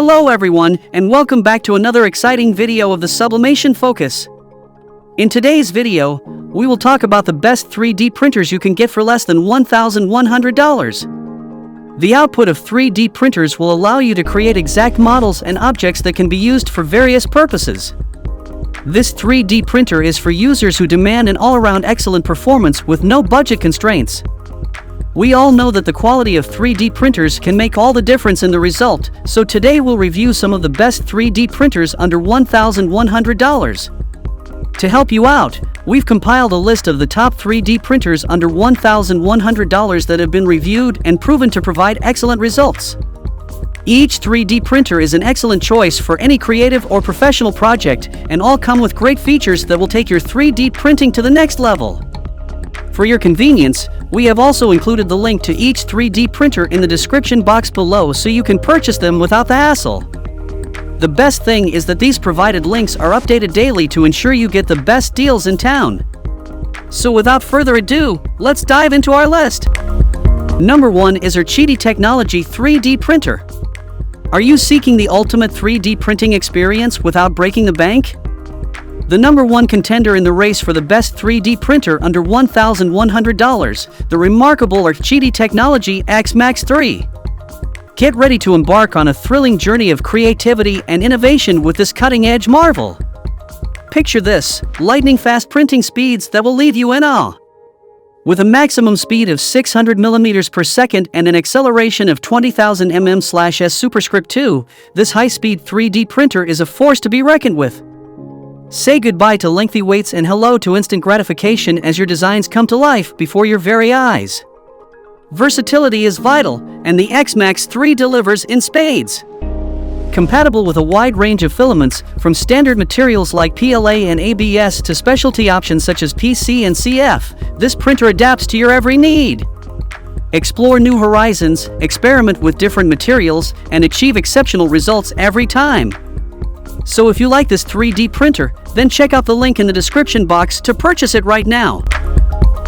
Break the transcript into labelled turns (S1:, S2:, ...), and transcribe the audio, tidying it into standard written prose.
S1: Hello everyone, and welcome back to another exciting video of the Sublimation Focus. In today's video, we will talk about the best 3D printers you can get for less than $1,100. The output of 3D printers will allow you to create exact models and objects that can be used for various purposes. This 3D printer is for users who demand an all-around excellent performance with no budget constraints. We all know that the quality of 3D printers can make all the difference in the result, so today we'll review some of the best 3D printers under $1,100. To help you out, we've compiled a list of the top 3D printers under $1,100 that have been reviewed and proven to provide excellent results. Each 3D printer is an excellent choice for any creative or professional project, and all come with great features that will take your 3D printing to the next level. For your convenience, we have also included the link to each 3D printer in the description box below so you can purchase them without the hassle. The best thing is that these provided links are updated daily to ensure you get the best deals in town. So without further ado, let's dive into our list. Number 1 is R QIDI Technology 3D Printer. Are you seeking the ultimate 3D printing experience without breaking the bank? The number 1 contender in the race for the best 3D printer under $1,100, the remarkable R QIDI Technology MAX3. Get ready to embark on a thrilling journey of creativity and innovation with this cutting-edge marvel. Picture this, lightning-fast printing speeds that will leave you in awe. With a maximum speed of 600 mm per second and an acceleration of 20,000 mm/s superscript 2, this high-speed 3D printer is a force to be reckoned with. Say goodbye to lengthy waits and hello to instant gratification as your designs come to life before your very eyes. Versatility is vital, and the MAX3 delivers in spades. Compatible with a wide range of filaments, from standard materials like PLA and ABS to specialty options such as PC and CF, this printer adapts to your every need. Explore new horizons, experiment with different materials, and achieve exceptional results every time. So if you like this 3D printer, then check out the link in the description box to purchase it right now.